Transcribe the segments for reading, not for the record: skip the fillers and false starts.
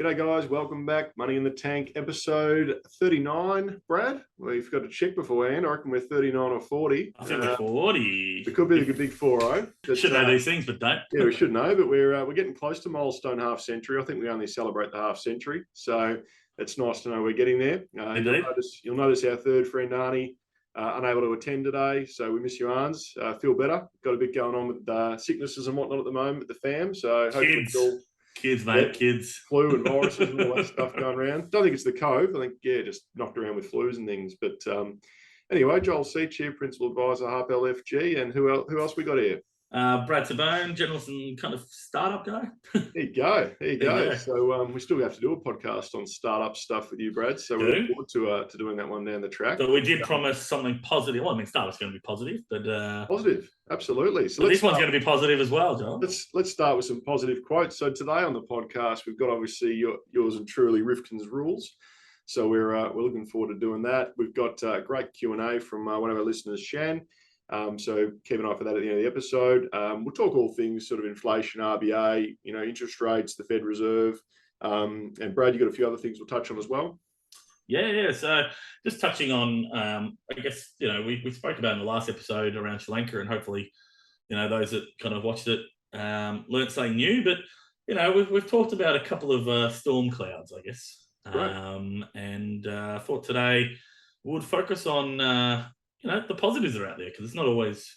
G'day guys, welcome back. Money in the Tank, episode 39. Brad, we've got to check beforehand. I reckon we're 39 or 40. I think we're 40. It could be the big 4-0. Should know these things, but don't. Yeah, we should know, but we're getting close to milestone half century. I think we only celebrate the half century, so it's nice to know we're getting there. You'll notice our third friend Arnie unable to attend today, so we miss you, Arns. Feel better. Got a bit going on with sicknesses and whatnot at the moment with the fam, so hopefully Kids, mate, kids. Flu and viruses and all that stuff going around. Don't think it's the cove. I think, just knocked around with flus and things. But anyway, Joel Seach here, Principal Advisor, Harp LFG. And who else we got here? Brad Tabone, generalist and kind of startup guy. There you go. So we still have to do a podcast on startup stuff with you, Brad. So we're looking forward to doing that one down the track. But we did promise something positive. Well, I mean, startup's going to be positive, but positive, absolutely. So this one's going to be positive as well, John. Let's start with some positive quotes. So today on the podcast, we've got obviously yours and truly Rifkin's rules. So we're looking forward to doing that. We've got great Q&A from one of our listeners, Shan. So keep an eye for that at the end of the episode. We'll talk all things sort of inflation, RBA, interest rates, the Fed Reserve. And Brad, you've got a few other things we'll touch on as well. Yeah. So just touching on, I guess, we spoke about in the last episode around Sri Lanka, and hopefully, those that kind of watched it learnt something new. But, we've talked about a couple of storm clouds, I guess. Right. And I thought today we would focus on the positives are out there, because it's not always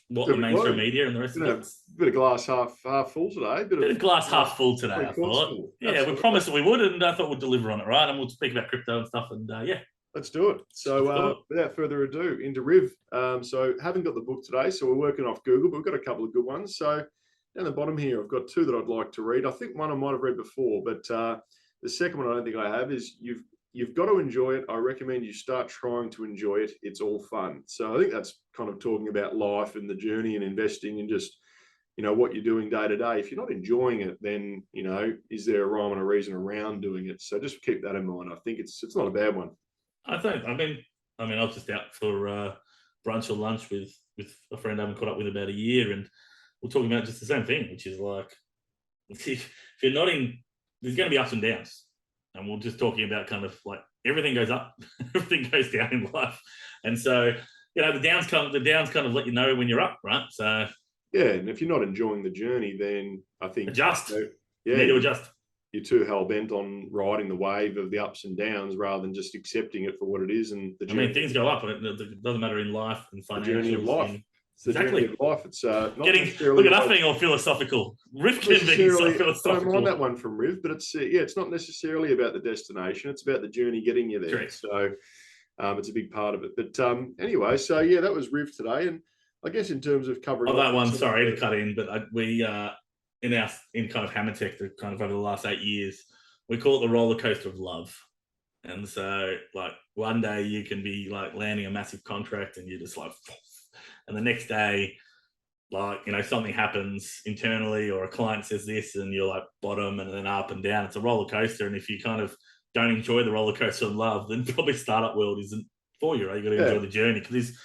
what the mainstream media and the rest of it. Bit of glass half full today. Bit of glass half full today, I thought. Yeah, we promised that we would, and I thought we'd deliver on it, right? And we'll speak about crypto and stuff, and Let's do it. So without further ado, into Riv. So haven't got the book today, so we're working off Google, but we've got a couple of good ones. So down the bottom here, I've got two that I'd like to read. I think one I might have read before, but the second one I don't think I have is You've got to enjoy it. I recommend you start trying to enjoy it. It's all fun. So I think that's kind of talking about life and the journey and investing and just, what you're doing day to day. If you're not enjoying it, then, is there a rhyme and a reason around doing it? So just keep that in mind. I think it's not a bad one. I was just out for brunch or lunch with a friend I haven't caught up with about a year, and we're talking about just the same thing, which is like, if you're not in, there's going to be ups and downs. And we're just talking about kind of like everything goes up, everything goes down in life. And so, the downs kind of let you know when you're up, right? So yeah, and if you're not enjoying the journey, then I think adjust. You need to adjust. You're too hell-bent on riding the wave of the ups and downs rather than just accepting it for what it is. And things go up, and it doesn't matter in life and financial. The journey of life. It's exactly. Of life. It's not look at us being all philosophical. Riv can be so philosophical. I don't mind that one from Riv, but it's not necessarily about the destination. It's about the journey getting you there. Correct. So it's a big part of it. But anyway, so yeah, that was Riv today, and I guess in terms of covering. Oh, that one. Sorry to cut in, but we in kind of Hammertech, kind of over the last 8 years, we call it the roller coaster of love. And so, like, one day you can be like landing a massive contract, and you're just like. And the next day, like, something happens internally, or a client says this, and you're like bottom and then up and down. It's a roller coaster. And if you kind of don't enjoy the roller coaster of love, then probably startup world isn't for you, right? You got to enjoy the journey, because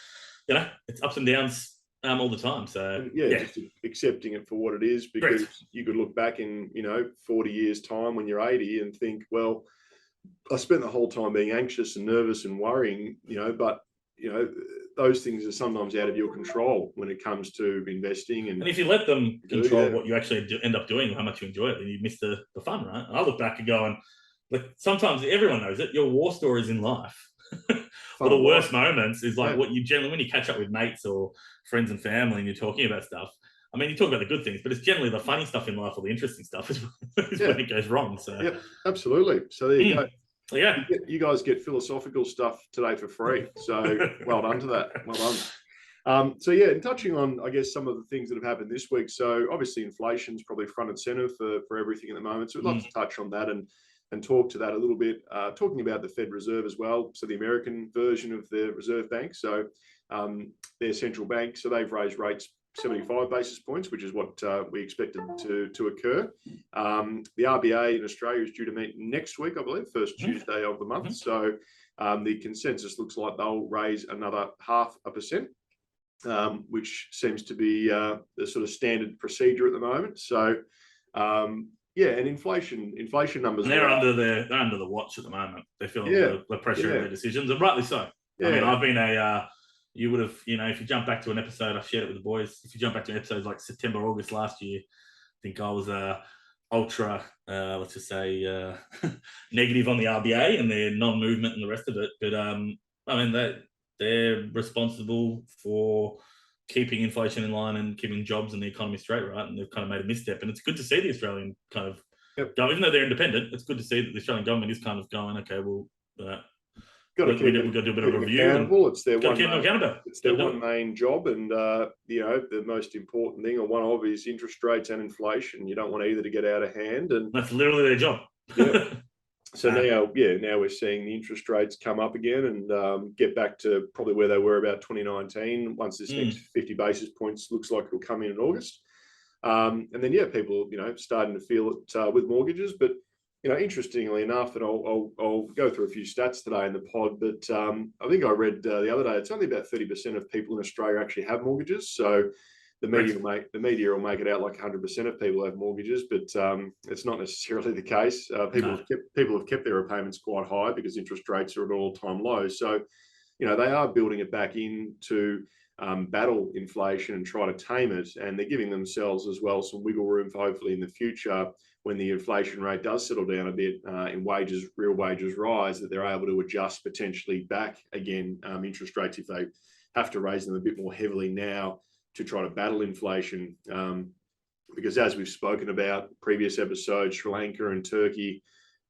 it's ups and downs all the time. So just accepting it for what it is, because you could look back in, 40 years time when you're 80 and think, well, I spent the whole time being anxious and nervous and worrying, but those things are sometimes out of your control when it comes to investing. And if you let them control what you actually end up doing, how much you enjoy it, then you miss the fun, right? And I look back and go, and like, sometimes everyone knows it, your war stories in life, or the worst moments is like what you generally, when you catch up with mates or friends and family and you're talking about stuff, you talk about the good things, but it's generally the funny stuff in life or the interesting stuff is when it goes wrong. So yeah, absolutely. So there you go. Yeah, you guys get philosophical stuff today for free. So well done to that. Well done. And touching on, I guess, some of the things that have happened this week. So obviously inflation's probably front and center for everything at the moment. So we'd love to touch on that and talk to that a little bit, talking about the Fed Reserve as well. So the American version of the Reserve Bank. So their central bank. So they've raised rates 75 basis points, which is what we expected to occur. The RBA in Australia is due to meet next week, I believe, first Tuesday of the month. So the consensus looks like they'll raise another 0.5%, which seems to be the sort of standard procedure at the moment. So Yeah, and inflation numbers. And they're under the watch at the moment. They're feeling the pressure of their decisions, and rightly so. Yeah. I mean, I've been you would have, if you jump back to an episode, I shared it with the boys. If you jump back to episodes like September, August last year, I think I was ultra, let's just say, negative on the RBA and their non-movement and the rest of it. But I mean, they're responsible for keeping inflation in line and keeping jobs and the economy straight, right? And they've kind of made a misstep. And it's good to see the Australian kind of go, even though they're independent, it's good to see that the Australian government is kind of going, okay, well, we've got to do a bit of review. It's their one main job, and the most important thing, or one of, is interest rates and inflation. You don't want either to get out of hand, and that's literally their job. Yeah. So now we're seeing the interest rates come up again and get back to probably where they were about 2019. Once this next 50 basis points looks like it'll come in August, and then people starting to feel it with mortgages, but. Interestingly enough, and I'll go through a few stats today in the pod, but I think I read the other day it's only about 30% of people in Australia actually have mortgages. So the media will make it out like 100% of people have mortgages, but it's not necessarily the case. People have kept their repayments quite high because interest rates are at an all-time low. So they are building it back in to battle inflation and try to tame it, and they're giving themselves as well some wiggle room for hopefully in the future, when the inflation rate does settle down a bit and real wages rise, that they're able to adjust potentially back again interest rates if they have to raise them a bit more heavily now to try to battle inflation. Because as we've spoken about previous episodes, Sri Lanka and Turkey,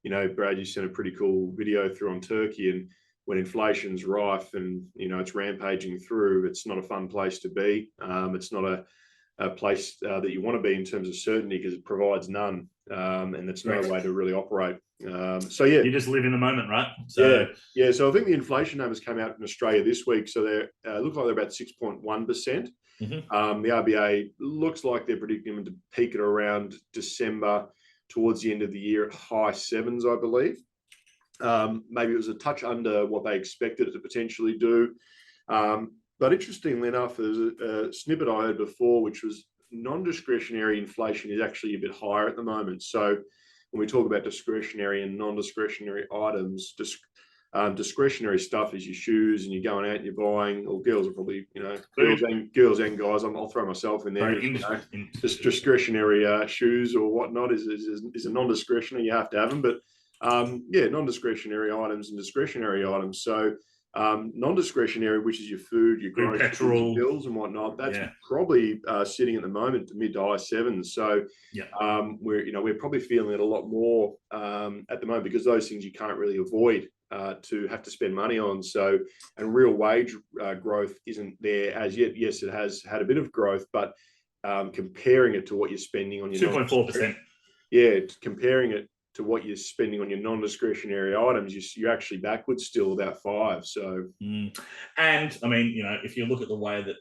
Brad, you sent a pretty cool video through on Turkey, and when inflation's rife and it's rampaging through, it's not a fun place to be. It's not a place that you want to be in terms of certainty, because it provides none, and it's no way to really operate. You just live in the moment, right? So I think the inflation numbers came out in Australia this week, so they look like they're about 6.1%. The RBA looks like they're predicting them to peak at around December, towards the end of the year at high sevens, I believe. Maybe it was a touch under what they expected it to potentially do. But interestingly enough, there's a snippet I heard before, which was non-discretionary inflation is actually a bit higher at the moment. So when we talk about discretionary and non-discretionary items, discretionary stuff is your shoes and you're going out and you're buying, or girls are probably, girls and guys, I'll throw myself in there. Just discretionary shoes or whatnot is a non-discretionary, you have to have them. But non-discretionary items and discretionary items. So non-discretionary, which is your food, your groceries, petrol, bills and whatnot, that's probably sitting at the moment to mid to high sevens. So we're probably feeling it a lot more at the moment, because those things you can't really avoid to have to spend money on. So, and real wage growth isn't there as yet. Yes, it has had a bit of growth, but comparing it to what you're spending on your 2.4%. Comparing it to what you're spending on your non-discretionary items, you're actually backwards still about 5. So, and I mean, if you look at the way that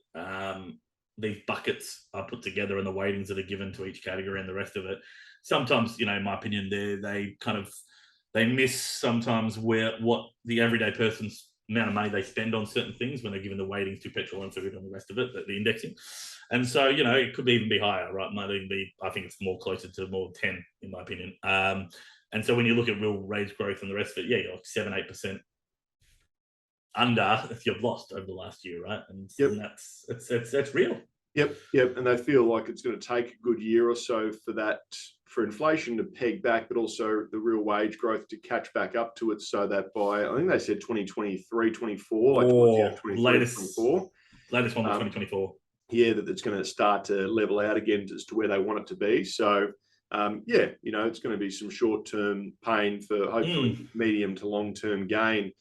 these buckets are put together and the weightings that are given to each category and the rest of it, sometimes, in my opinion, they miss sometimes what the everyday person's amount of money they spend on certain things when they're given the weightings to petrol and food and the rest of it, the indexing. And so, it could even be higher, right? It might even be, I think it's more closer to more 10, in my opinion. And so when you look at real wage growth and the rest of it, you're like 7-8% under if you've lost over the last year, right? And that's real. Yep. And they feel like it's going to take a good year or so for inflation to peg back, but also the real wage growth to catch back up to it, so that by, I think they said 2023, 24, latest one was 2024. That it's going to start to level out again as to where they want it to be. So, it's going to be some short-term pain for hopefully medium to long-term gain.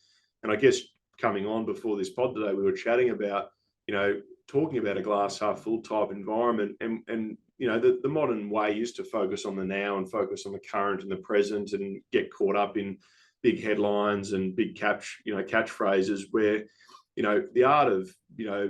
And I guess coming on before this pod today, we were chatting about, talking about a glass half full type environment, and the modern way is to focus on the now and focus on the current and the present, and get caught up in big headlines and big catchphrases, where the art of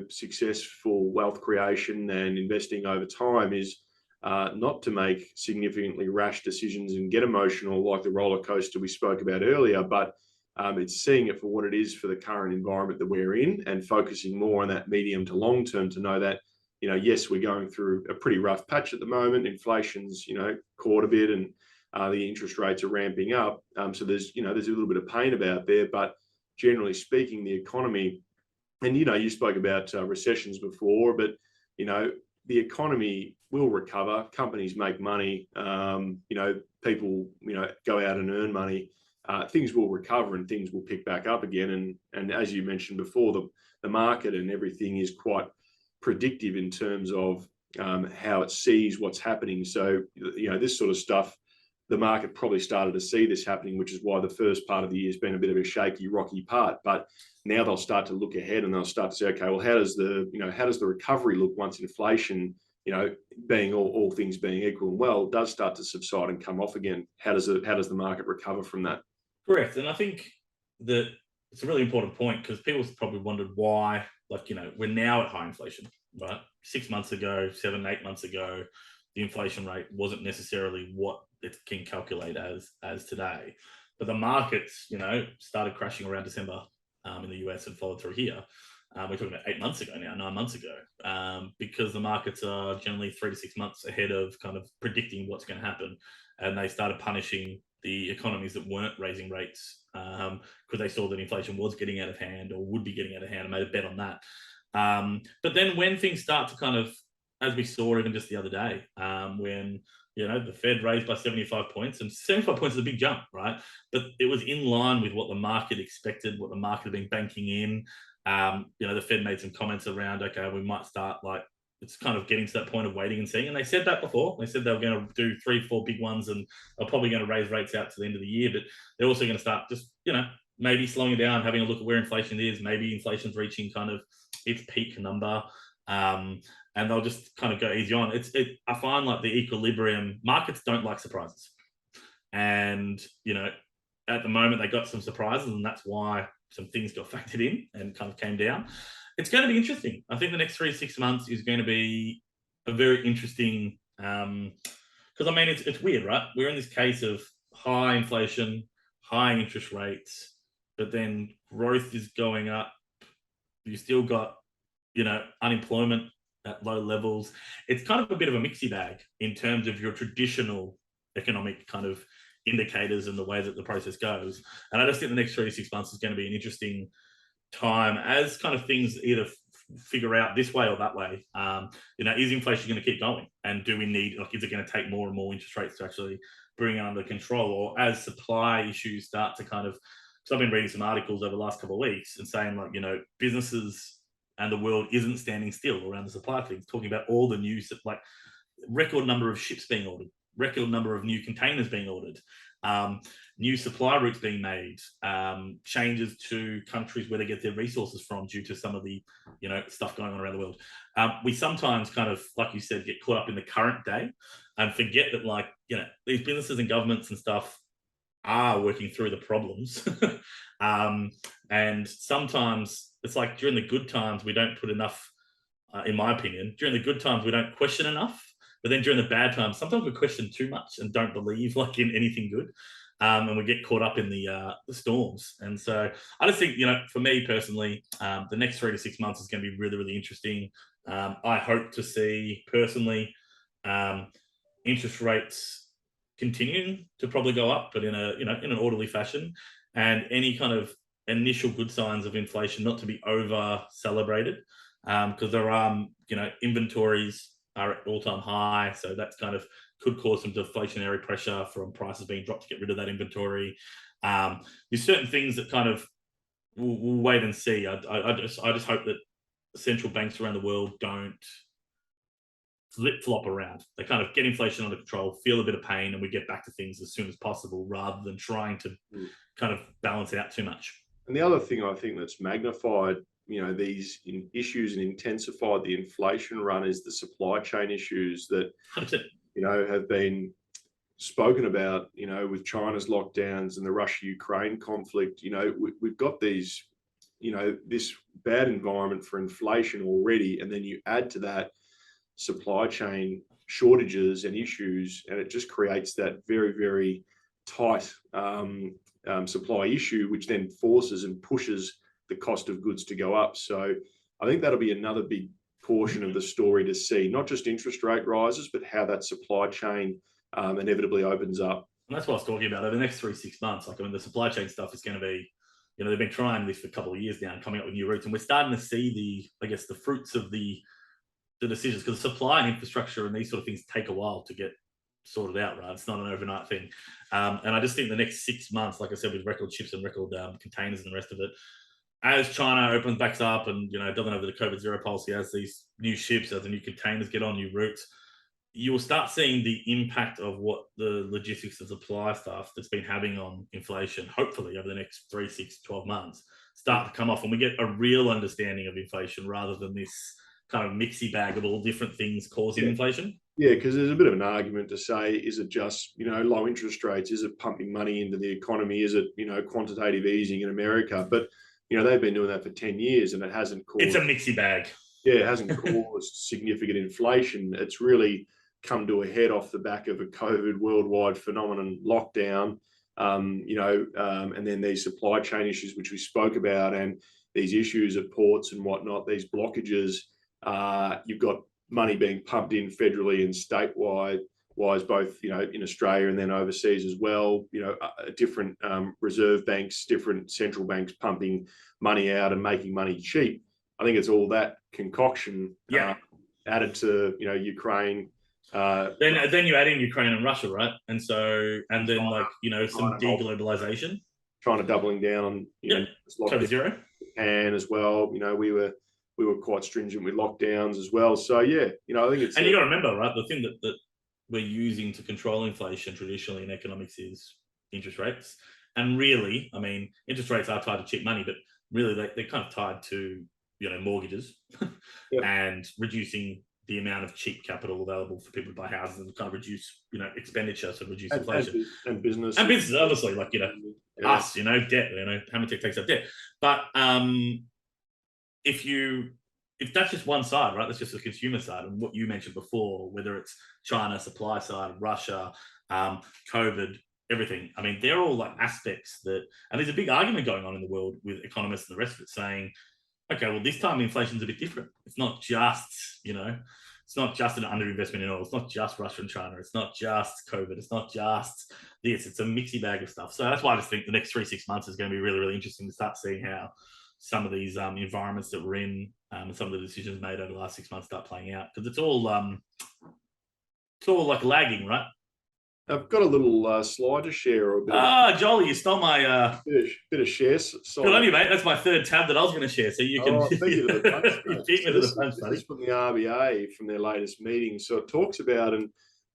successful wealth creation and investing over time is not to make significantly rash decisions and get emotional like the roller coaster we spoke about earlier, but it's seeing it for what it is for the current environment that we're in, and focusing more on that medium to long term, to know that yes, we're going through a pretty rough patch at the moment. Inflation's, caught a bit, and the interest rates are ramping up. So there's a little bit of pain about there, but generally speaking, the economy, and, you spoke about recessions before, but, the economy will recover. Companies make money. People, go out and earn money. Things will recover and things will pick back up again. And as you mentioned before, the market and everything is quite predictive in terms of how it sees what's happening. So, this sort of stuff, the market probably started to see this happening, which is why the first part of the year has been a bit of a shaky, rocky part. But now they'll start to look ahead and they'll start to say, okay, well, how does the recovery look once inflation, being all things being equal and well, does start to subside and come off again? How does the market recover from that? Correct. And I think that it's a really important point, because people probably wondered why, we're now at high inflation, right? 6 months ago, 7, 8 months ago, the inflation rate wasn't necessarily what it can calculate as today. But the markets, started crashing around December in the US and followed through here. We're talking about 8 months ago now, 9 months ago, because the markets are generally 3 to 6 months ahead of kind of predicting what's going to happen. And they started punishing the economies that weren't raising rates because they saw that inflation was getting out of hand or would be getting out of hand, and made a bet on that. But then when things start to kind of, as we saw even just the other day, when the Fed raised by 75 points, and 75 points is a big jump, right? But it was in line with what the market expected, what the market had been banking in. The Fed made some comments around, okay, we might start it's kind of getting to that point of waiting and seeing. And they said that before. They said they were going to do 3-4 big ones, and they're probably going to raise rates out to the end of the year. But they're also going to start just, maybe slowing it down, having a look at where inflation is. Maybe inflation's reaching kind of its peak number. And they'll just kind of go easy on. I find like the equilibrium, markets don't like surprises. And, at the moment they got some surprises, and that's why some things got factored in and kind of came down. It's going to be interesting. I think the next 3 to 6 months is going to be a very interesting, because it's weird, right? We're in this case of high inflation, high interest rates, but then growth is going up. You still got, unemployment at low levels. It's kind of a bit of a mixy bag in terms of your traditional economic kind of indicators and the way that the process goes. And I just think the next 3 to 6 months is going to be an interesting time as kind of things either figure out this way or that way. Is inflation going to keep going? And do we need, is it going to take more and more interest rates to actually bring it under control? Or as supply issues start to kind of, because I've been reading some articles over the last couple of weeks and saying businesses and the world isn't standing still around the supply things, talking about all the new, record number of ships being ordered, record number of new containers being ordered, new supply routes being made, changes to countries where they get their resources from due to some of the, stuff going on around the world. We sometimes kind of, like you said, get caught up in the current day and forget that, these businesses and governments and stuff are working through the problems. And sometimes it's like during the good times, we don't put enough, in my opinion, during the good times, we don't question enough. But then during the bad times, sometimes we question too much and don't believe in anything good. And we get caught up in the storms. And so I just think, for me personally, the next 3 to 6 months is going to be really, really interesting. I hope to see personally interest rates continuing to probably go up, but in an orderly fashion, and any kind of initial good signs of inflation not to be over celebrated, because there are, inventories are at all-time high, so that's kind of could cause some deflationary pressure from prices being dropped to get rid of that inventory. There's certain things that kind of we'll wait and see. I just hope that central banks around the world don't flip-flop around. They kind of get inflation under control, feel a bit of pain, and we get back to things as soon as possible, rather than trying to kind of balance it out too much. And the other thing I think that's magnified, these issues and intensified the inflation run is the supply chain issues that, 100%. Have been spoken about, with China's lockdowns and the Russia-Ukraine conflict. We've got these, this bad environment for inflation already, and then you add to that supply chain shortages and issues, and it just creates that very, very tight supply issue, which then forces and pushes the cost of goods to go up. So I think that'll be another big portion of the story to see, not just interest rate rises, but how that supply chain inevitably opens up. And that's what I was talking about. Over the next 3-6 months, like, I mean, the supply chain stuff is going to be, you know, they've been trying this for a couple of years now and coming up with new routes. And we're starting to see the fruits of the decisions, because the supply and infrastructure and these sort of things take a while to get sorted out, right? It's not an overnight thing. And I just think the next 6 months, like I said, with record ships and record containers and the rest of it, as China opens back up and, you know, doesn't have the COVID zero policy, as these new ships, as the new containers get on new routes, you will start seeing the impact of what the logistics and supply stuff that's been having on inflation, hopefully over the next 3, 6, 12 months, start to come off, and we get a real understanding of inflation rather than this kind of mixy bag of all different things causing inflation. Yeah, because there's a bit of an argument to say, is it just, you know, low interest rates? Is it pumping money into the economy? Is it, you know, quantitative easing in America? But, you know, they've been doing that for 10 years and it hasn't caused... It's a mixy bag. Yeah, it hasn't caused significant inflation. It's really come to a head off the back of a COVID worldwide phenomenon, lockdown, you know, and then these supply chain issues, which we spoke about, and these issues at ports and whatnot, these blockages. You've got money being pumped in federally and statewide, both, you know, in Australia and then overseas as well. You know, different reserve banks, different central banks pumping money out and making money cheap. I think it's all that concoction added to, you know, Ukraine. Then you add in Ukraine and Russia, right? And so, and then, like, you know, some deglobalization. China doubling down on, you know, COVID zero. Japan as well. You know, we were quite stringent with lockdowns as well. So yeah, you know, I think it's... And you got to remember, right, the thing that we're using to control inflation traditionally in economics is interest rates. And really, I mean, interest rates are tied to cheap money, but really they're kind of tied to, you know, mortgages and reducing the amount of cheap capital available for people to buy houses and kind of reduce, you know, expenditure, so reduce inflation. And business. And business, obviously, like, you know, us, you know, debt, you know, Hamatech takes up debt. But if that's just one side, right, that's just the consumer side, and what you mentioned before, whether it's China, supply side, Russia, COVID, everything. I mean, they're all like aspects that, and there's a big argument going on in the world with economists and the rest of it saying, okay, well, this time inflation's a bit different. It's not just, you know, it's not just an underinvestment in oil. It's not just Russia and China. It's not just COVID. It's not just this. It's a mixy bag of stuff. So that's why I just think the next 3-6 months is going to be really, really interesting to start seeing how some of these environments that we're in and some of the decisions made over the last 6 months start playing out, because it's all like lagging, right? I've got a little slide to share. Or a bit Jolly, you stole my bit of share. Good on you, mate. That's my third tab that I was going to share, so you can. Oh, thank you to the punch, you beat me to the punch, buddy. This is from the RBA from their latest meeting. So it talks about, and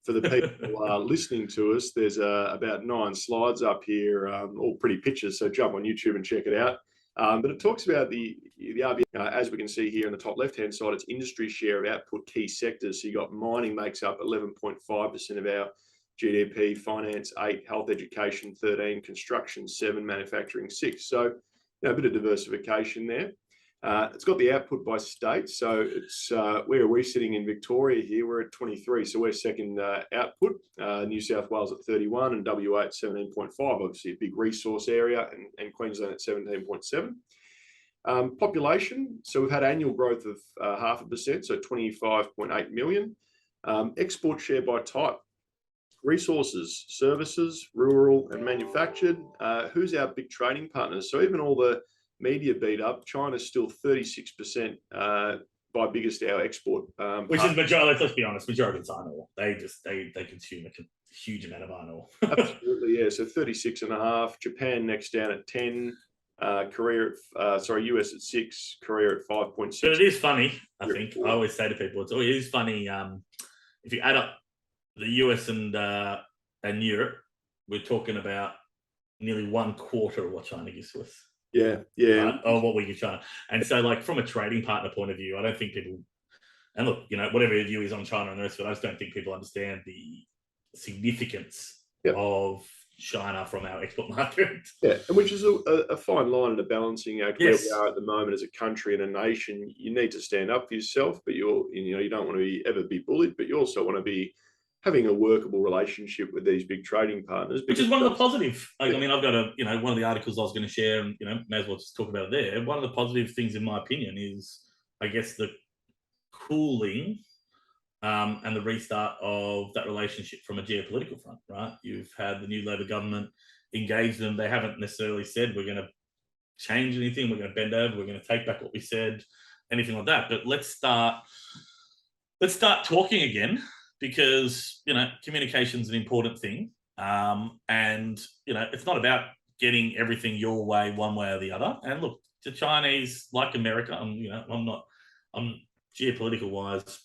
for the people listening to us, there's about 9 slides up here, all pretty pictures. So jump on YouTube and check it out. But it talks about the RBA, as we can see here in the top left-hand side, it's industry share of output key sectors. So you got mining makes up 11.5% of our GDP, finance 8%, health education 13%, construction 7%, manufacturing 6%. So, you know, a bit of diversification there. It's got the output by state. So it's where are we sitting in Victoria here? We're at 23. So we're second output. New South Wales at 31 and WA at 17.5. Obviously a big resource area, and Queensland at 17.7. Population. So we've had annual growth of 0.5%, so 25.8 million. Export share by type. Resources, services, rural and manufactured. Who's our big trading partners? So even all the media beat up, China's still 36% by biggest our export. Which is majority, let's be honest, majority of it's iron ore. They consume a huge amount of iron ore. Absolutely, yeah. So 36.5. Japan next down at 10. Korea at, US at 6. Korea at 5.6. But it is funny, I think. I always say to people, it is funny if you add up the US and Europe, we're talking about nearly 1/4 of what China gives to us. Yeah. Or what we give China. And so, like, from a trading partner point of view, I don't think people, and look, you know, whatever your view is on China and the rest of it, I just don't think people understand the significance of China from our export market. Yeah, and which is a fine line and a balancing act where we are at the moment as a country and a nation. You need to stand up for yourself, but you don't want to ever be bullied, but you also want to be having a workable relationship with these big trading partners. Which is one of the positive. Like, I mean, I've got one of the articles I was going to share, and may as well just talk about it there. One of the positive things, in my opinion, is, I guess, the cooling and the restart of that relationship from a geopolitical front, right? You've had the new Labor government engage them. They haven't necessarily said we're going to change anything, we're going to bend over, we're going to take back what we said, anything like that. But let's start talking again, because communication is an important thing, and it's not about getting everything your way, one way or the other. And look, the Chinese, like America, I'm geopolitical wise,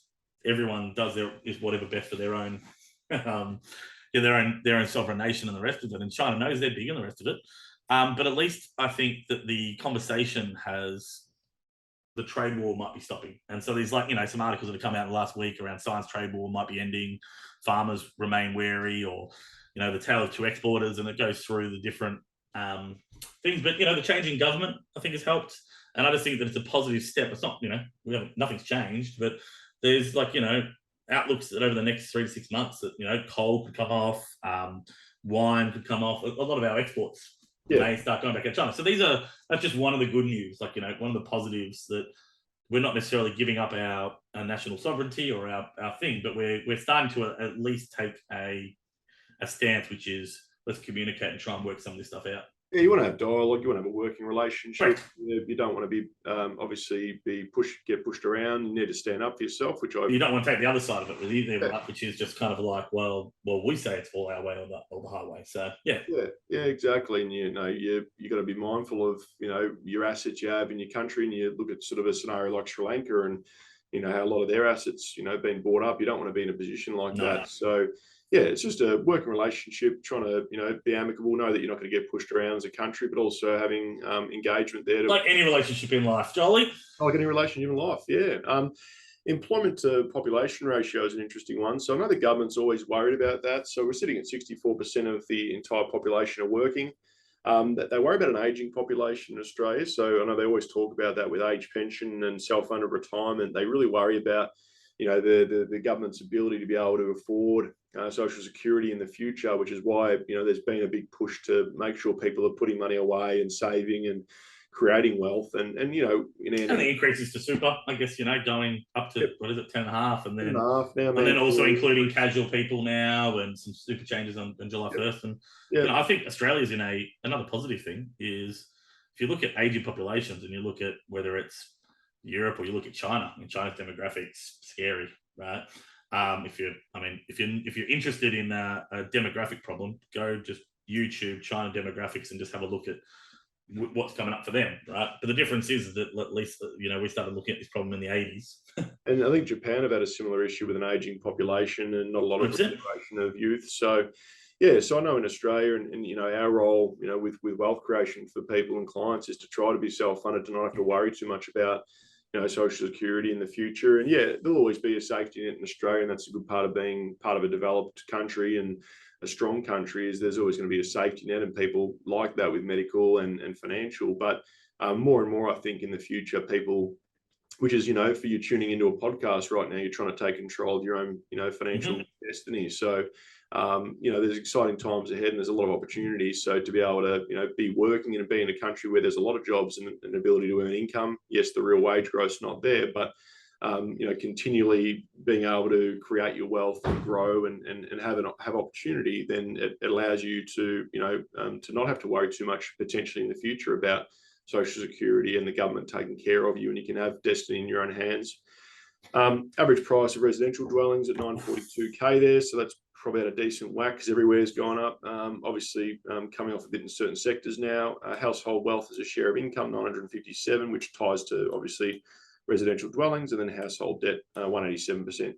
everyone is whatever best for their own, their own sovereign nation and the rest of it. And China knows they're big and the rest of it. But at least I think that the conversation the trade war might be stopping. And so there's some articles that have come out in the last week around science trade war might be ending, farmers remain wary, or, the tale of two exporters, and it goes through the different things. But, the change in government, I think, has helped. And I just think that it's a positive step. It's not, nothing's changed, but there's outlooks that over the next 3 to 6 months that, coal could come off, wine could come off, a lot of our exports may start going back to China. So that's just one of the good news, one of the positives, that we're not necessarily giving up our national sovereignty or our thing, but we're starting to at least take a stance, which is let's communicate and try and work some of this stuff out. Yeah, you want to have dialogue. You want to have a working relationship. Right. You don't want to be obviously get pushed around. You need to stand up for yourself, you don't want to take the other side of it with you, which is just kind of like, well, we say it's all our way or the highway. So yeah, exactly. And you got to be mindful of your assets you have in your country, and you look at sort of a scenario like Sri Lanka, and how a lot of their assets been bought up. You don't want to be in a position like that. So. Yeah, it's just a working relationship, trying to, be amicable, know that you're not going to get pushed around as a country, but also having engagement there. Like any relationship in life, Jolly. Like any relationship in life, yeah. Employment to population ratio is an interesting one. So I know the government's always worried about that. So we're sitting at 64% of the entire population are working. They worry about an ageing population in Australia. So I know they always talk about that with age pension and self-funded retirement. They really worry about the government's ability to be able to afford social security in the future, which is why there's been a big push to make sure people are putting money away and saving and creating wealth, and the increases to super, I guess, going up to what is it, 10.5, and then then also including casual people now, and some super changes on July 1st. And I think Australia's in another positive thing is, if you look at aging populations and you look at whether it's Europe or you look at China, and China's demographics scary, right? If you're interested in a demographic problem, go just YouTube China demographics and just have a look at what's coming up for them, right? But the difference is that at least we started looking at this problem in the 80s. And I think Japan have had a similar issue with an aging population and not a lot of generation of youth. So so I know in Australia and our role with wealth creation for people and clients is to try to be self-funded, to not have to worry too much about social security in the future. And there'll always be a safety net in Australia, and that's a good part of being part of a developed country and a strong country, is there's always going to be a safety net, and people like that with medical and financial. But more and more, I think in the future, people, which is, for you tuning into a podcast right now, you're trying to take control of your own, financial destiny. So, there's exciting times ahead, and there's a lot of opportunities. So to be able to, be working and be in a country where there's a lot of jobs and an ability to earn income, yes, the real wage growth's not there, but continually being able to create your wealth and grow and have opportunity, then it allows you to, to not have to worry too much potentially in the future about social security and the government taking care of you, and you can have destiny in your own hands. Average price of residential dwellings at 942k there, so that's probably at a decent whack because everywhere's gone up. Obviously, coming off a bit in certain sectors now. Household wealth as a share of income, 957, which ties to obviously residential dwellings, and then household debt, 187%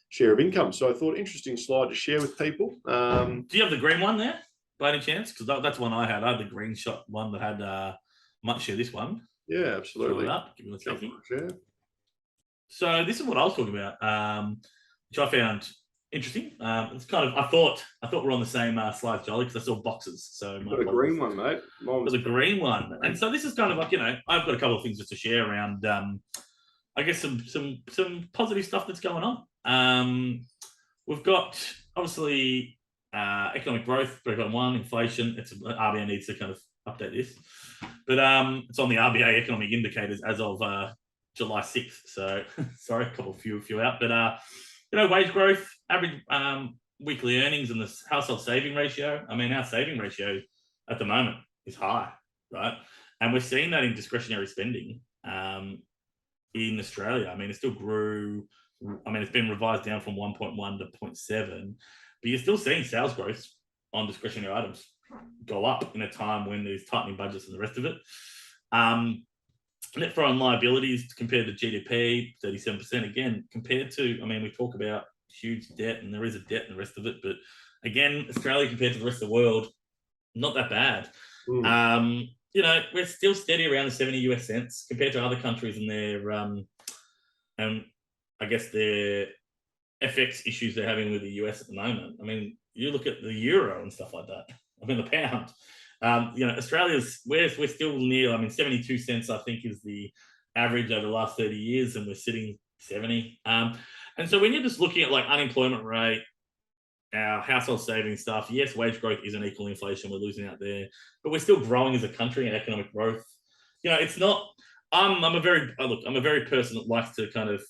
share of income. So I thought interesting slide to share with people. Do you have the green one there by any chance? Because that's one I had. I had the green shot one that had much share this one. Yeah, absolutely. Give me a second. So this is what I was talking about, which I found interesting. It's kind of I thought we're on the same slide, Jolly, because I saw boxes. So got a green one, mate. Got a green one, and so this is kind of like I've got a couple of things just to share around. I guess some positive stuff that's going on. We've got obviously economic growth, 3.1, inflation. RBA needs to kind of update this, but it's on the RBA economic indicators as of July 6th. So sorry, a few out. But wage growth, average weekly earnings, and the household saving ratio. I mean, our saving ratio at the moment is high, right? And we're seeing that in discretionary spending in Australia. I mean, it still grew. I mean, it's been revised down from 1.1 to 0.7, but you're still seeing sales growth on discretionary items go up in a time when there's tightening budgets and the rest of it. Net foreign liabilities compared to GDP, 37%. Again, compared to, I mean, we talk about huge debt, and there is a debt and the rest of it, but again, Australia compared to the rest of the world, not that bad. We're still steady around the 70 US cents compared to other countries and their I guess their FX issues they're having with the US at the moment. I mean, you look at the euro and stuff like that. I mean, the pound. Australia's we're still near. I mean, 72 cents I think is the average over the last 30 years, and we're sitting 70. And so when you're just looking at like unemployment rate, our household savings stuff, yes, wage growth isn't equal inflation. We're losing out there, but we're still growing as a country in economic growth. It's not. I'm a very person that likes to kind of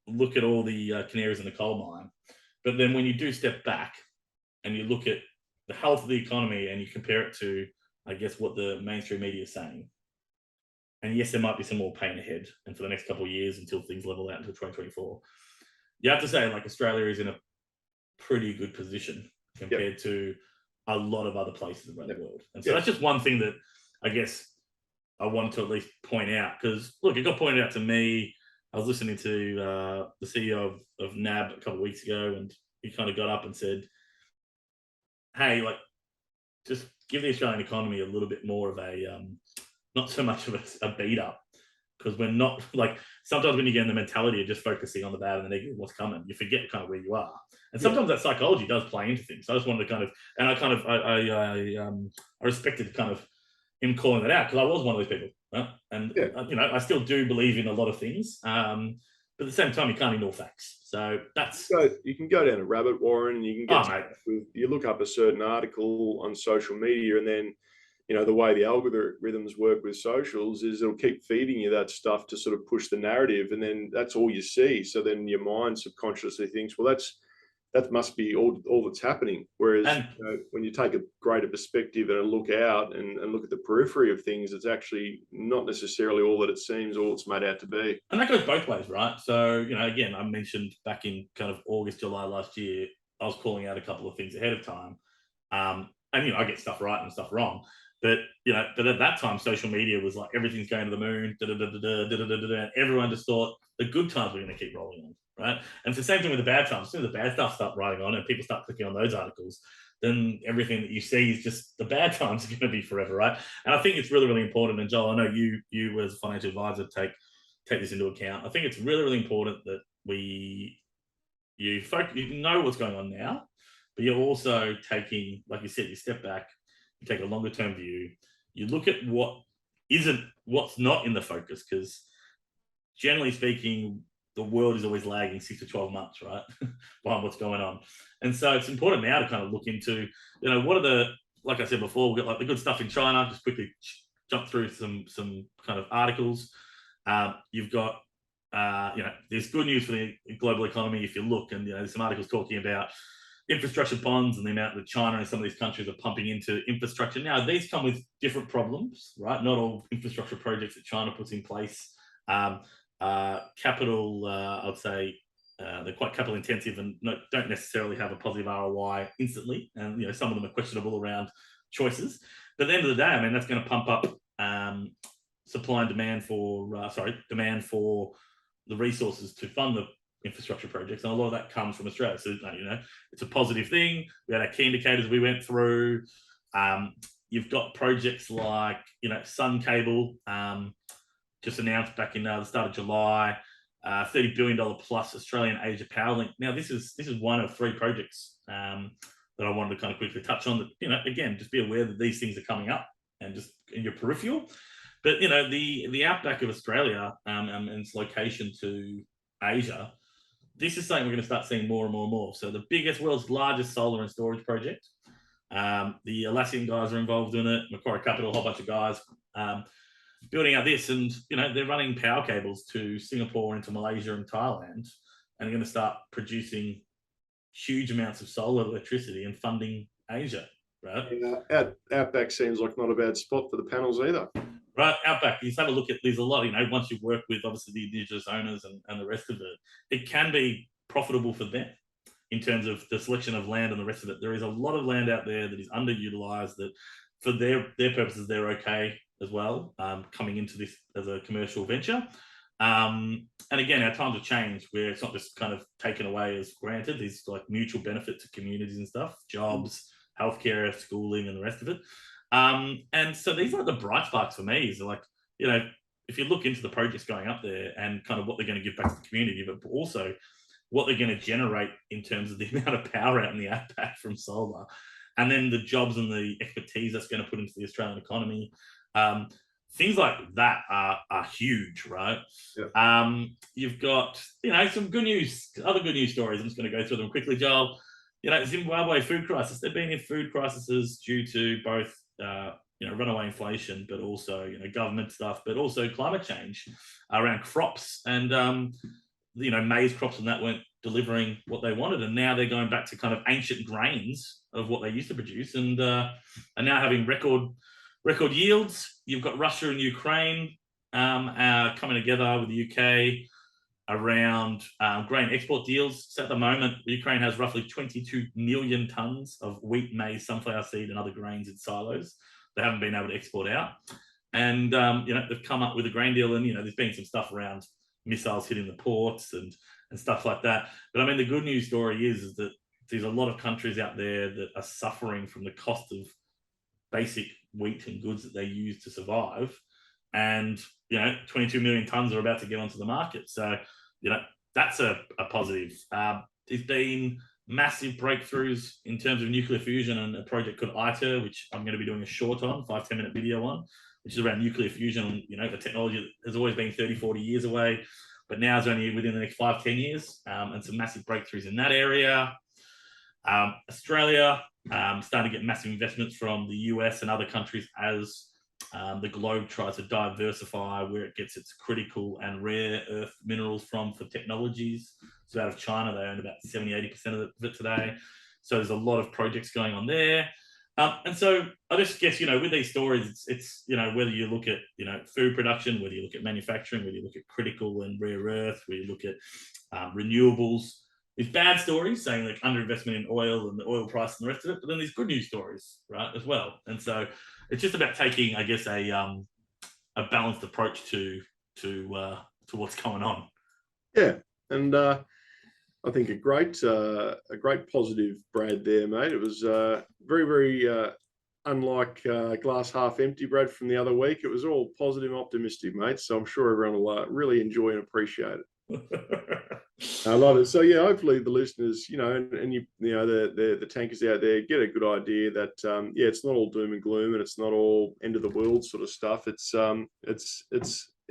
look at all the canaries in the coal mine, but then when you do step back and you look at the health of the economy and you compare it to, I guess, what the mainstream media is saying, and yes, there might be some more pain ahead, and for the next couple of years until things level out until 2024, you have to say like Australia is in a pretty good position compared to a lot of other places around the world. And so that's just one thing that I guess I wanted to at least point out, because look, it got pointed out to me. I was listening to the CEO of NAB a couple of weeks ago, and he kind of got up and said, hey, like, just give the Australian economy a little bit more of a, not so much of a beat up, because we're not, like, sometimes when you get in the mentality of just focusing on the bad and the negative, what's coming, you forget kind of where you are. And sometimes that psychology does play into things. So I just wanted to kind of, and I respected kind of him calling that out, because I was one of those people, right? And I still do believe in a lot of things, but at the same time, you can't ignore facts. So that's you can go down a rabbit warren, and you can get you look up a certain article on social media, and then the way the algorithms work with socials is it'll keep feeding you that stuff to sort of push the narrative, and then that's all you see. So then your mind subconsciously thinks, well, that must be all that's happening. Whereas when you take a greater perspective and look out and look at the periphery of things, it's actually not necessarily all that it seems, all it's made out to be. And that goes both ways, right? So, again, I mentioned back in kind of August, July last year, I was calling out a couple of things ahead of time. And, I get stuff right and stuff wrong. But, but at that time, social media was like, everything's going to the moon, and everyone just thought the good times were going to keep rolling on, right? And it's the same thing with the bad times. As soon as the bad stuff starts writing on and people start clicking on those articles, then everything that you see is just the bad times are going to be forever, right? And I think it's really, really important. And Joel, I know you as a financial advisor take this into account. I think it's really, really important that you know what's going on now, but you're also taking, like you said, you step back, you take a longer term view, you look at what's not in the focus, because generally speaking, the world is always lagging 6 to 12 months, right, behind what's going on. And so it's important now to kind of look into, what are the, like I said before, we've got like the good stuff in China. Just quickly jump through some kind of articles. You've got, there's good news for the global economy if you look, and there's some articles talking about infrastructure bonds and the amount that China and some of these countries are pumping into infrastructure. Now, these come with different problems, right? Not all infrastructure projects that China puts in place capital, I'd say they're quite capital intensive and don't necessarily have a positive ROI instantly. And, some of them are questionable around choices. But at the end of the day, I mean, that's going to pump up supply and demand for the resources to fund the infrastructure projects. And a lot of that comes from Australia. So, it's a positive thing. We had our key indicators we went through. You've got projects like, Sun Cable, just announced back in the start of July, $30 billion plus Australian Asia Power Link. Now, this is one of 3 projects that I wanted to kind of quickly touch on. That, again, just be aware that these things are coming up and just in your peripheral. But, the outback of Australia and its location to Asia, this is something we're going to start seeing more and more and more. So the world's largest solar and storage project. The Alassian guys are involved in it, Macquarie Capital, a whole bunch of guys. building out this, and they're running power cables to Singapore, into Malaysia and Thailand, and are going to start producing huge amounts of solar electricity and funding Asia, right? Outback seems like not a bad spot for the panels either. Right, Outback, you just have a look at, there's a lot, once you've worked with obviously the Indigenous owners and the rest of it can be profitable for them in terms of the selection of land and the rest of it. There is a lot of land out there that is underutilized, that for their purposes, they're okay as well, coming into this as a commercial venture. And again, our times have changed, where it's not just kind of taken away as granted. There's like mutual benefit to communities and stuff, jobs, healthcare, schooling, and the rest of it. And so these are the bright sparks for me. Is like, if you look into the projects going up there and kind of what they're going to give back to the community, but also what they're going to generate in terms of the amount of power out in the outback from solar, and then the jobs and the expertise that's going to put into the Australian economy. Things like that are huge, right? Yeah. You've got, some good news, other good news stories. I'm just going to go through them quickly, Joel. Zimbabwe food crisis. They've been in food crises due to both, runaway inflation, but also, government stuff, but also climate change around crops. And, maize crops and that weren't delivering what they wanted. And now they're going back to kind of ancient grains of what they used to produce, and are now having record yields. You've got Russia and Ukraine coming together with the UK around grain export deals. So at the moment, Ukraine has roughly 22 million tons of wheat, maize, sunflower seed, and other grains in silos they haven't been able to export out. And they've come up with a grain deal, and there's been some stuff around missiles hitting the ports and stuff like that. But I mean, the good news story is that there's a lot of countries out there that are suffering from the cost of basic wheat and goods that they use to survive. And 22 million tons are about to get onto the market. So that's a positive. There's been massive breakthroughs in terms of nuclear fusion, and a project called ITER, which I'm going to be doing a short on, 5-10 minute video on, which is around nuclear fusion. The technology has always been 30-40 years away, but now it's only within the next 5-10 years, and some massive breakthroughs in that area. Australia starting to get massive investments from the US and other countries as the globe tries to diversify where it gets its critical and rare earth minerals from for technologies. So out of China, they own about 70-80% of it today. So there's a lot of projects going on there. And so I just guess, with these stories, it's whether you look at, food production, whether you look at manufacturing, whether you look at critical and rare earth, whether you look at renewables. There's bad stories saying like underinvestment in oil and the oil price and the rest of it, but then there's good news stories, right, as well. And so it's just about taking, I guess, a balanced approach to what's going on. Yeah, and I think a great positive, Brad, there, mate. It was very, very unlike glass half empty, Brad, from the other week. It was all positive and optimistic, mate. So I'm sure everyone will really enjoy and appreciate it. I love it. So yeah, hopefully the listeners, and the tankers out there get a good idea that it's not all doom and gloom, and it's not all end of the world sort of stuff. It's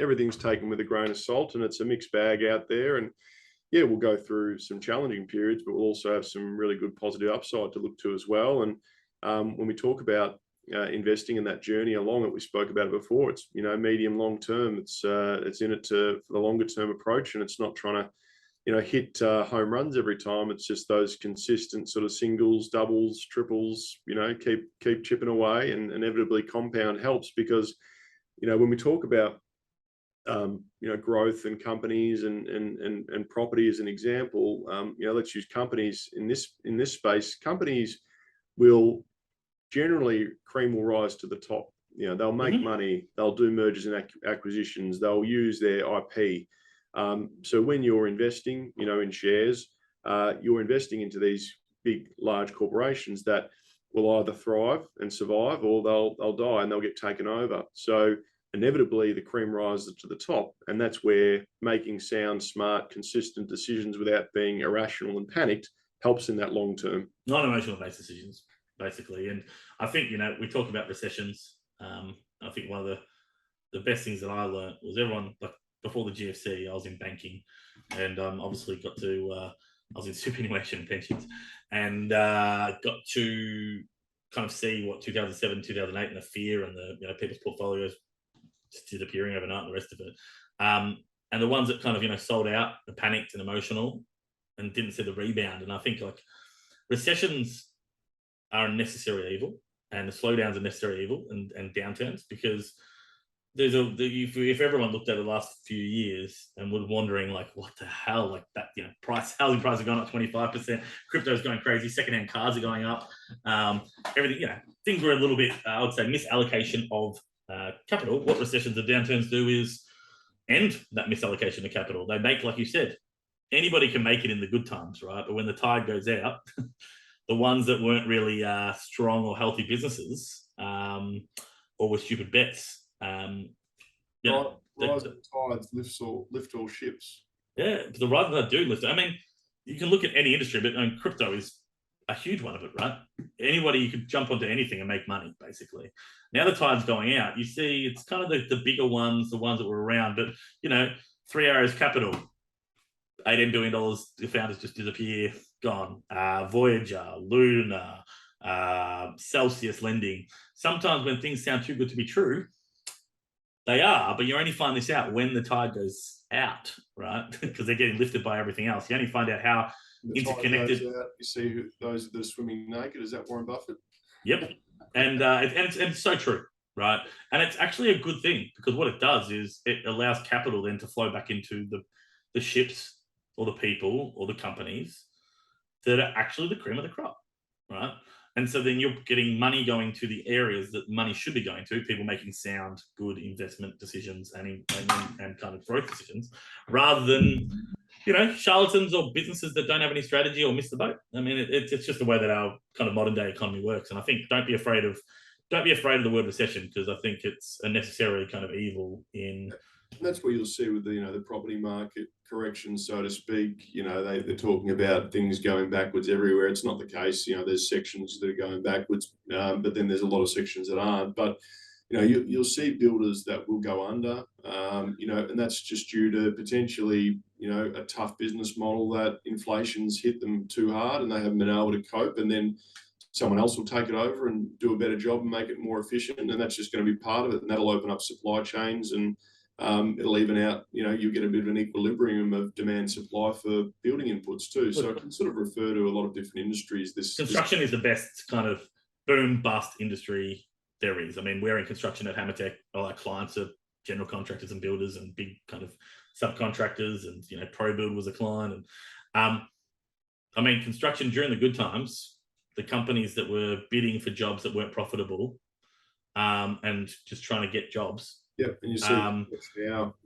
everything's taken with a grain of salt, and it's a mixed bag out there. And yeah, we'll go through some challenging periods, but we'll also have some really good positive upside to look to as well. And when we talk about investing in that journey along it, we spoke about it before. It's medium long term. It's in it for the longer term approach, and it's not trying to hit home runs every time. It's just those consistent sort of singles, doubles, triples. Keep chipping away, and inevitably compound helps, because when we talk about growth and companies and property as an example, let's use companies in this space. Companies will generally, cream will rise to the top. They'll make money, they'll do mergers and acquisitions, they'll use their IP. So when you're investing, in shares, you're investing into these big, large corporations that will either thrive and survive, or they'll die and they'll get taken over. So inevitably the cream rises to the top, and that's where making sound, smart, consistent decisions without being irrational and panicked helps in that long term. Not emotional based decisions, basically. And I think, we talk about recessions. I think one of the best things that I learned was everyone, like before the GFC, I was in banking, and obviously got to, I was in superannuation and pensions, and got to kind of see what 2007, 2008 and the fear and the people's portfolios just disappearing overnight and the rest of it. And the ones that kind of, sold out, panicked and emotional and didn't see the rebound. And I think like recessions are a necessary evil, and the slowdowns are necessary evil, and downturns, because if everyone looked at the last few years and was wondering like, what the hell, like that, housing prices are going up 25%, crypto's going crazy, secondhand cars are going up, everything, things were a little bit, I would say, misallocation of capital. What recessions and downturns do is end that misallocation of capital. They make, like you said, anybody can make it in the good times, right? But when the tide goes out, the ones that weren't really strong or healthy businesses, or were stupid bets, rising tides lift all ships. Yeah, the rise of that do lift. I mean, you can look at any industry, but crypto is a huge one of it, right? Anybody, you could jump onto anything and make money, basically. Now the tide's going out. You see, it's kind of the bigger ones, the ones that were around. But 3 Arrows Capital, $18 billion. The founders just disappear, gone. Voyager, Luna, Celsius Lending. Sometimes when things sound too good to be true, they are, but you only find this out when the tide goes out, right? Because they're getting lifted by everything else. You only find out how interconnected. You see those that are swimming naked. Is that Warren Buffett? Yep, and it's so true, right? And it's actually a good thing, because what it does is it allows capital then to flow back into the ships or the people or the companies that are actually the cream of the crop, right? And so then you're getting money going to the areas that money should be going to, people making sound, good investment decisions and kind of growth decisions, rather than, charlatans or businesses that don't have any strategy or miss the boat. I mean, it's just the way that our kind of modern day economy works. And I think don't be afraid of the word recession, because I think it's a necessary kind of evil in. And that's what you'll see with the property market correction, so to speak. They're talking about things going backwards everywhere. It's not the case. There's sections that are going backwards, but then there's a lot of sections that aren't. But you'll see builders that will go under, and that's just due to potentially a tough business model, that inflation's hit them too hard and they haven't been able to cope, and then someone else will take it over and do a better job and make it more efficient, and that's just going to be part of it, and that'll open up supply chains, and it'll even out, you get a bit of an equilibrium of demand supply for building inputs too. So I can sort of refer to a lot of different industries. Construction is the best kind of boom bust industry there is. I mean, we're in construction at Hammertech. All our clients are general contractors and builders and big kind of subcontractors, and ProBuild was a client. And I mean, construction during the good times, the companies that were bidding for jobs that weren't profitable, and just trying to get jobs. Yeah, and you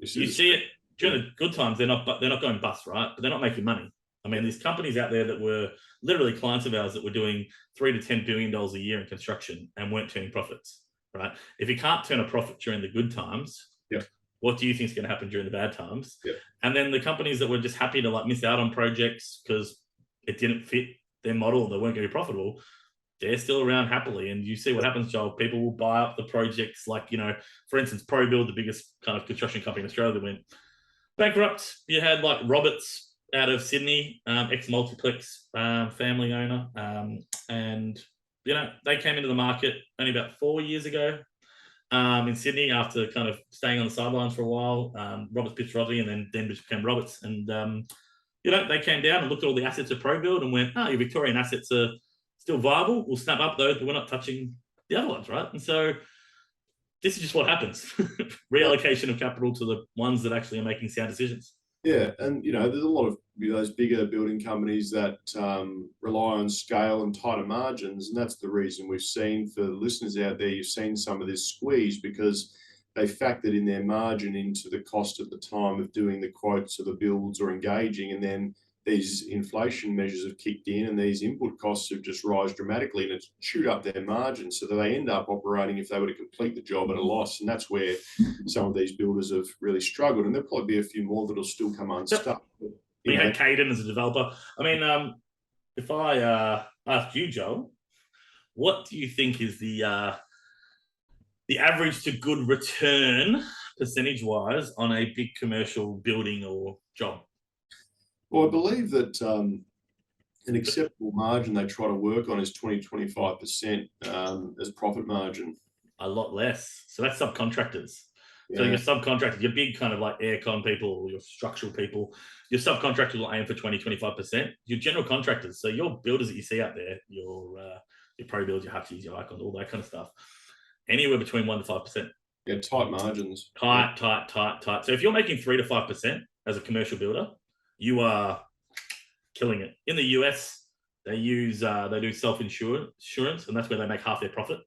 see you see it during the good times. They're not going bust, right? But they're not making money. I mean, there's companies out there that were literally clients of ours that were doing $3 to $10 billion a year in construction and weren't turning profits, right? If you can't turn a profit during the good times, what do you think is going to happen during the bad times? And then the companies that were just happy to miss out on projects because it didn't fit their model, they weren't going to be profitable, they're still around happily. And you see what happens, Joel. People will buy up the projects, like, for instance, ProBuild, the biggest kind of construction company in Australia, went bankrupt. You had like Roberts out of Sydney, ex-multiplex family owner. And, they came into the market only about 4 years ago in Sydney, after kind of staying on the sidelines for a while. Roberts pitched Rodney, and then just became Roberts. And, they came down and looked at all the assets of ProBuild and went, your Victorian assets are still viable. We'll snap up those, but we're not touching the other ones, right? And so this is just what happens. Reallocation of capital to the ones that actually are making sound decisions. Yeah, and there's a lot of those bigger building companies that rely on scale and tighter margins, and that's the reason we've seen, for the listeners out there, you've seen some of this squeeze, because they factored in their margin into the cost at the time of doing the quotes or the builds or engaging, and then these inflation measures have kicked in and these input costs have just rise dramatically, and it's chewed up their margins, so that they end up operating, if they were to complete the job, at a loss. And that's where some of these builders have really struggled, and there'll probably be a few more that'll still come unstuck. We had Caden as a developer. I mean, if I asked you, Joel, what do you think is the average to good return percentage-wise on a big commercial building or job? Well, I believe that an acceptable margin they try to work on is 20-25% as profit margin. A lot less. So that's subcontractors. So your subcontractors, your big kind of like aircon people, or your structural people, your subcontractors will aim for 20-25%. Your general contractors, so your builders that you see out there, your pro builds, your Hutchies, your Icons, all that kind of stuff, anywhere between 1 to 5%. Yeah, tight margins. Tight. So if you're making 3 to 5% as a commercial builder, you are killing it. In the US, they do self-insurance, and that's where they make half their profit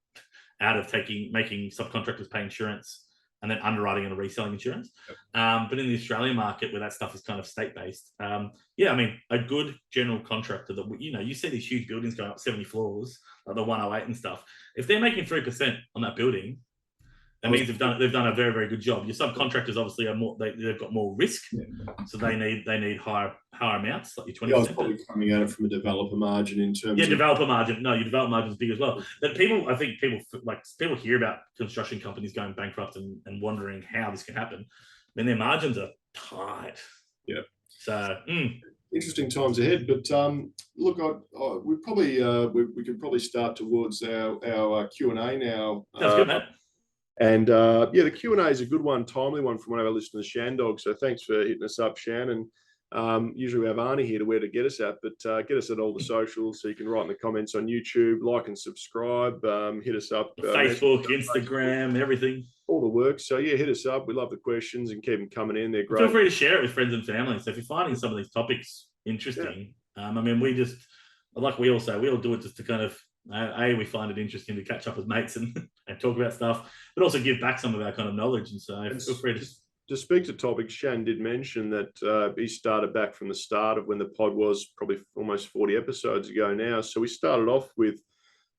out of making subcontractors pay insurance and then underwriting and reselling insurance. But in the Australian market, where that stuff is kind of state-based, I mean, a good general contractor that, you see these huge buildings going up 70 floors, like the 108 and stuff. If they're making 3% on that building, that means they've done a very, very good job. Your subcontractors obviously are more, they've got more risk, so they need higher amounts, like your 20%. I was probably coming at it from a developer margin in terms of developer margin. No, your developer margin is big as well. But people hear about construction companies going bankrupt and wondering how this can happen. I mean, their margins are tight. Yeah. So interesting times ahead. But look, we could probably start towards our Q&A now. That's good, mate. And the Q&A is a good one, timely one from one of our listeners, Shandog. So thanks for hitting us up, Shan. And usually we have Arnie here to where to get us at, but get us at all the socials. So you can write in the comments on YouTube, like and subscribe, hit us up. Facebook, Instagram, everything. All the work. So hit us up. We love the questions and keep them coming in. They're great. Feel free to share it with friends and family. So if you're finding some of these topics interesting, I mean, we all say, we all do it just to kind of, we find it interesting to catch up as mates and talk about stuff, but also give back some of our kind of knowledge. And so feel free to speak to topics. Shan did mention that he started back from the start of when the pod was probably almost 40 episodes ago now. So we started off with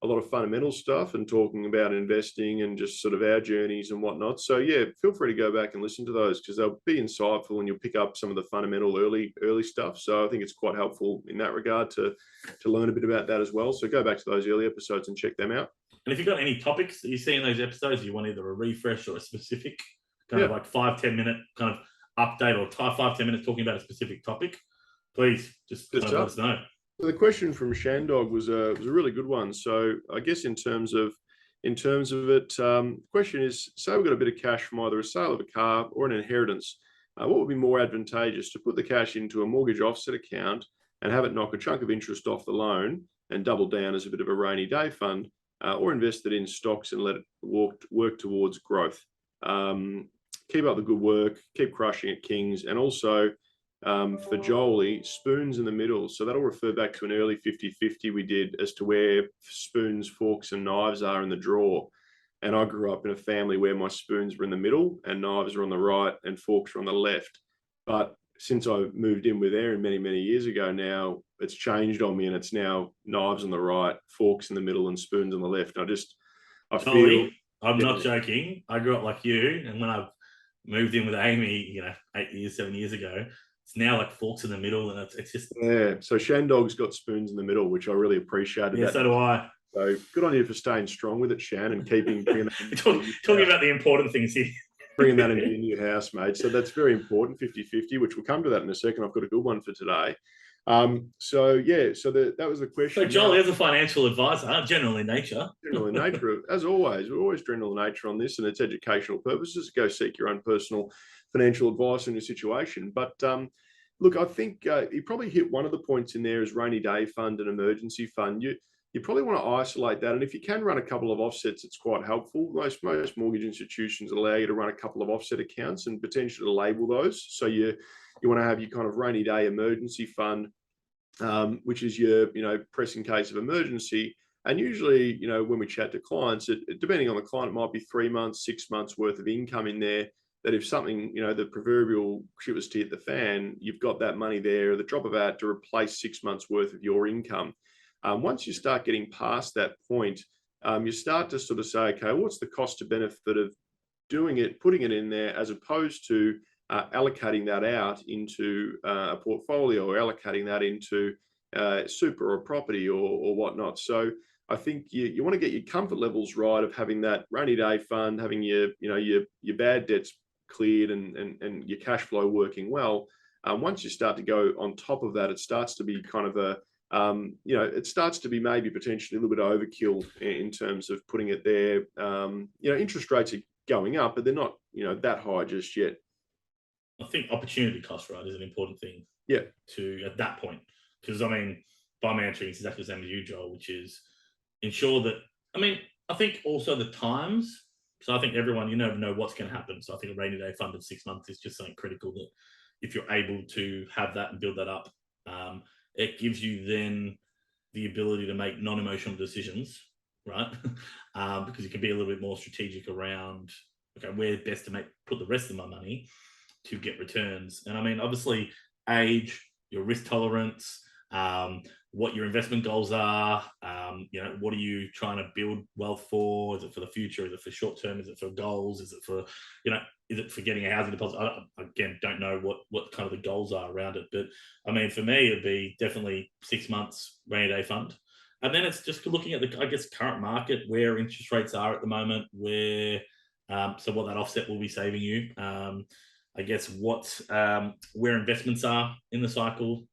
a lot of fundamental stuff and talking about investing and just sort of our journeys and whatnot. So feel free to go back and listen to those because they'll be insightful and you'll pick up some of the fundamental early stuff. So I think it's quite helpful in that regard to learn a bit about that as well. So go back to those early episodes and check them out. And if you've got any topics that you see in those episodes, you want either a refresh or a specific kind of like 5-10 minute kind of update, or 5-10 minutes talking about a specific topic, please just let us know. So the question from Shandog was a really good one. So I guess in terms of it, the question is: say we've got a bit of cash from either a sale of a car or an inheritance. What would be more advantageous, to put the cash into a mortgage offset account and have it knock a chunk of interest off the loan and double down as a bit of a rainy day fund, or invest it in stocks and let it work towards growth? Keep up the good work, keep crushing it, Kings, and also. For Jolie, spoons in the middle. So that'll refer back to an early 50-50 we did as to where spoons, forks, and knives are in the drawer. And I grew up in a family where my spoons were in the middle and knives were on the right and forks were on the left. But since I moved in with Erin many, many years ago now, it's changed on me and it's now knives on the right, forks in the middle, and spoons on the left. And I'm not joking. I grew up like you, and when I moved in with Amy, 7 years ago, it's now like forks in the middle, and it's just So Shandog's got spoons in the middle, which I really appreciated. Yeah, so do I. So good on you for staying strong with it, Shan, and keeping talking about the important things here. Bringing that into your new house, mate. So that's very important, 50-50, which we'll come to that in a second. I've got a good one for today. So that was the question. So Joel is a financial advisor, general in nature. General in nature, as always. We're always general in nature on this, and it's educational purposes. Go seek your own personal financial advice in your situation. But look, I think you probably hit one of the points in there is rainy day fund and emergency fund. You probably want to isolate that, and if you can run a couple of offsets, it's quite helpful. Most mortgage institutions allow you to run a couple of offset accounts and potentially to label those. So you want to have your kind of rainy day emergency fund, which is your pressing case of emergency. And usually, when we chat to clients, depending on the client, it might be 3 months, 6 months worth of income in there. That if something, the proverbial shit was to hit the fan, you've got that money there, the drop of a hat, to replace 6 months worth of your income. Once you start getting past that point, you start to sort of say, okay, what's the cost to benefit of doing it, putting it in there, as opposed to allocating that out into a portfolio or allocating that into super or property or whatnot. So I think you want to get your comfort levels right of having that rainy day fund, having your bad debts cleared and your cash flow working well. Once you start to go on top of that, it starts to be kind of it starts to be maybe potentially a little bit overkill in terms of putting it there. Interest rates are going up, but they're not, that high just yet. I think opportunity cost, right, is an important thing. Yeah. To at that point, because I mean, by my entry, it's exactly the same as you, Joel, which is ensure that. I mean, I think also the times. So I think everyone, you never know what's going to happen. So I think a rainy day fund in 6 months is just something critical that if you're able to have that and build that up, it gives you then the ability to make non-emotional decisions, right? Because you can be a little bit more strategic around, okay, where best to put the rest of my money to get returns. And I mean, obviously, age, your risk tolerance, what your investment goals are, what are you trying to build wealth for? Is it for the future? Is it for short term? Is it for goals? Is it for, is it for getting a housing deposit? I, again, don't know what kind of the goals are around it. But I mean, for me, it'd be definitely 6 months rainy day fund. And then it's just looking at the, I guess, current market, where interest rates are at the moment, where, so what that offset will be saving you. I guess where investments are in the cycle.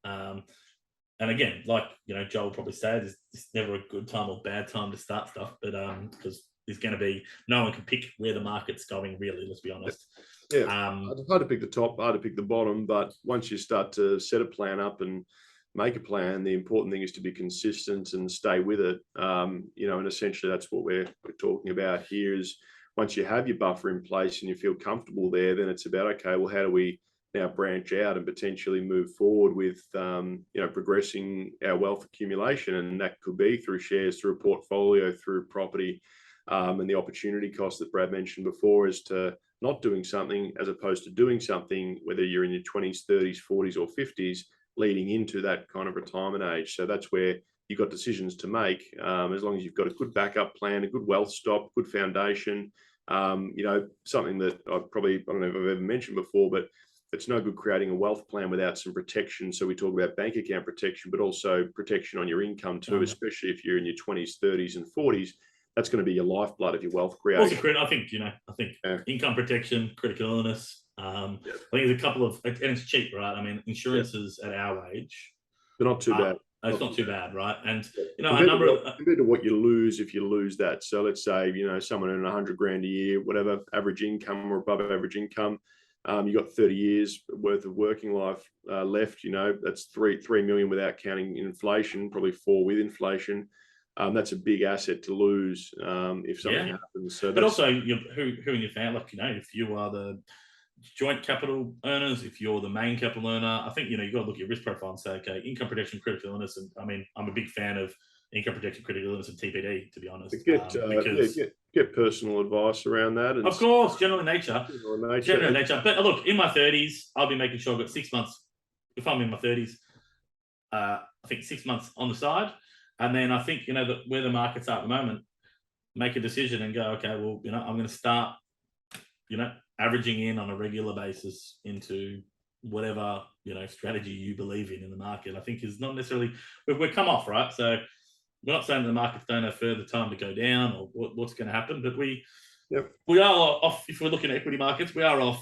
And again, like, Joel will probably say, it's never a good time or bad time to start stuff, but because there's going to be, no one can pick where the market's going, really, let's be honest. Yeah, hard to pick the top, hard to pick the bottom, but once you start to set a plan up and make a plan, the important thing is to be consistent and stay with it. And essentially that's what we're talking about here is, once you have your buffer in place and you feel comfortable there, then it's about, okay, well, how do we now branch out and potentially move forward with, progressing our wealth accumulation? And that could be through shares, through a portfolio, through property. And the opportunity cost that Brad mentioned before is to not doing something as opposed to doing something, whether you're in your 20s, 30s, 40s, or 50s, leading into that kind of retirement age. So that's where you've got decisions to make. As long as you've got a good backup plan, a good wealth stock, good foundation, something that I don't know if I've ever mentioned before, but it's no good creating a wealth plan without some protection. So we talk about bank account protection, but also protection on your income too, especially if you're in your 20s, 30s, and 40s. That's going to be your lifeblood of your wealth creation. Also, I think income protection, critical illness. I think there's a couple of, and it's cheap, right? I mean, insurances at our age, they're not too bad. It's not too bad, right? And compared to what you lose if you lose that. So let's say someone earning 100 grand a year, whatever average income or above average income, you got 30 years worth of working life left. That's 3 million without counting inflation, probably 4 with inflation. That's a big asset to lose if something happens. So, but also who in your family, if you are the joint capital earners, if you're the main capital earner, I think you've got to look at your risk profile and say, okay, income protection, critical illness, and I mean, I'm a big fan of income protection, critical illness, and TPD, to be honest. Get personal advice around that. And of course, general nature. But look, in my 30s, I'll be making sure I've got 6 months. If I'm in my 30s, I think 6 months on the side. And then I think, where the markets are at the moment, make a decision and go, okay, well, I'm going to start, averaging in on a regular basis into whatever, strategy you believe in the market. I think is not necessarily, we've come off, right? So we're not saying the markets don't have further time to go down or what's going to happen, but we are off, if we're looking at equity markets, we are off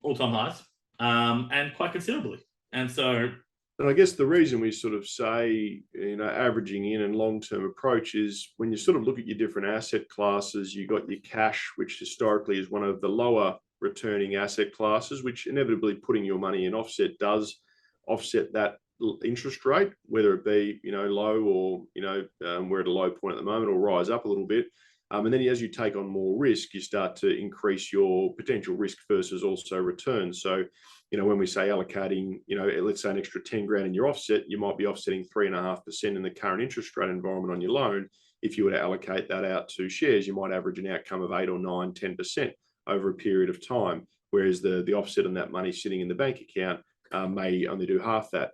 all-time highs and quite considerably. And so, and I guess the reason we sort of say, averaging in and long-term approach is when you sort of look at your different asset classes, you got your cash, which historically is one of the lower returning asset classes, which inevitably putting your money in offset does offset that interest rate, whether it be, low or, we're at a low point at the moment or rise up a little bit. And then as you take on more risk, you start to increase your potential risk versus also return. So, when we say allocating, let's say an extra 10 grand in your offset, you might be offsetting 3.5% in the current interest rate environment on your loan. If you were to allocate that out to shares, you might average an outcome of 8 or 9, 10% over a period of time. Whereas the offset on that money sitting in the bank account may only do half that.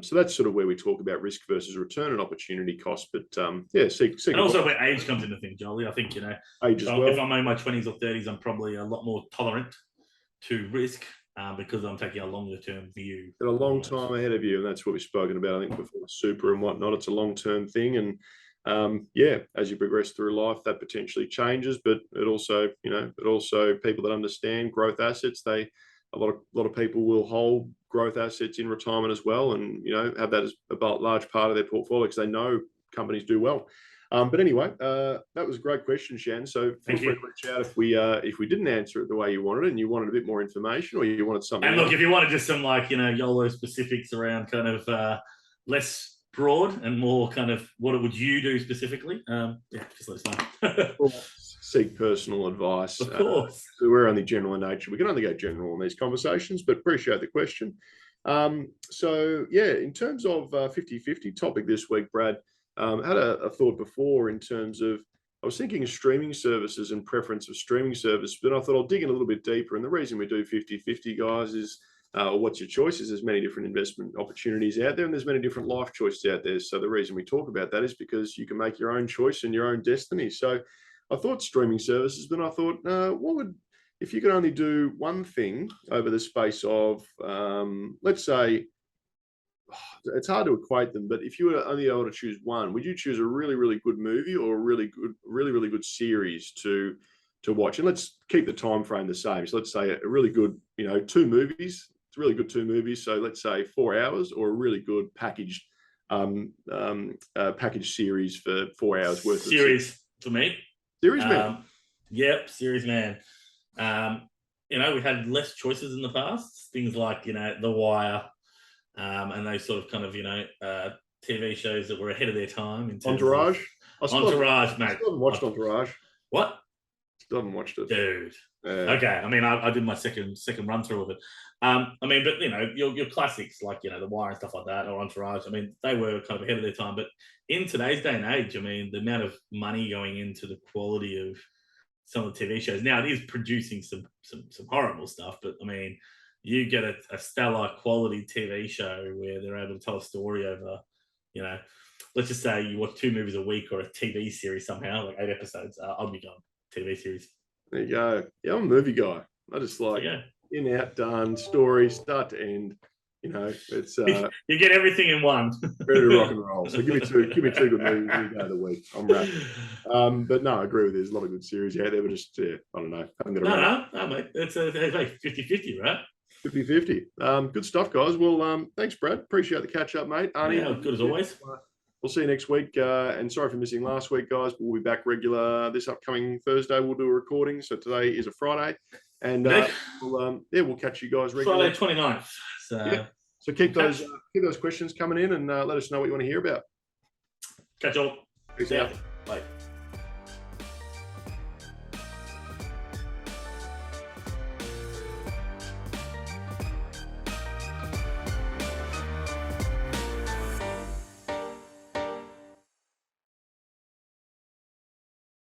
So that's sort of where we talk about risk versus return and opportunity cost. But and also where age comes into things, Jolly. I think age as well. If I'm in my 20s or 30s, I'm probably a lot more tolerant to risk because I'm taking a longer term view. Got a long time ahead of you, and that's what we've spoken about, I think, before super and whatnot. It's a long term thing, and as you progress through life, that potentially changes. But it also, people that understand growth assets, a lot of people will hold growth assets in retirement as well, and have that as a large part of their portfolio because they know companies do well. But anyway, that was a great question, Shan. So feel free to reach out if we didn't answer it the way you wanted it and you wanted a bit more information or you wanted something. And look, if you wanted just some YOLO specifics around kind of less broad and more kind of what would you do specifically, just let us know. Seek personal advice. Of course. We're only general in nature. We can only go general in these conversations, but appreciate the question. So yeah, in terms of 50-50 topic this week, Brad, had a thought before in terms of, I was thinking of streaming services and preference of streaming service, but I thought I'll dig in a little bit deeper. And the reason we do 50-50, guys, is what's your choices? There's many different investment opportunities out there and there's many different life choices out there. So the reason we talk about that is because you can make your own choice and your own destiny. So I thought streaming services, but I thought, if you could only do one thing over the space of, let's say, it's hard to equate them, but if you were only able to choose one, would you choose a really, really good movie or a really good series to watch? And let's keep the time frame the same. So let's say a really good, 2 movies. It's really good 2 movies. So let's say 4 hours, or a really good packaged series for 4 hours worth. Series for me. Series man. Yep, series man. We had less choices in the past. Things like The Wire. And those sort of kind of, TV shows that were ahead of their time. Entourage? Entourage, mate. I still haven't watched Entourage. What? Still haven't watched it. Dude. Okay. I mean, I did my second run through of it. But, your classics like, The Wire and stuff like that, or Entourage, I mean, they were kind of ahead of their time. But in today's day and age, I mean, the amount of money going into the quality of some of the TV shows. Now, it is producing some horrible stuff, but, I mean, you get a stellar quality TV show where they're able to tell a story over, let's just say you watch 2 movies a week or a TV series somehow, like 8 episodes. I'll be going TV series. There you go. Yeah, I'm a movie guy. I just like in, out, done, story, start to end. It's you get everything in one. Ready to rock and roll. So give me two good movies any day of the week. I'm wrapped. But no, I agree with you. There's a lot of good series out there, but just I don't know. No, mate. It's like 50-50, right? 50-50. Good stuff, guys. Well, thanks, Brad. Appreciate the catch up, mate. Arnie, good as always. We'll see you next week. And sorry for missing last week, guys. But we'll be back regular this upcoming Thursday. We'll do a recording. So today is a Friday. And we'll catch you guys regularly. Friday 29th. So keep those questions coming in and let us know what you want to hear about. Catch you all. Peace out. Bye.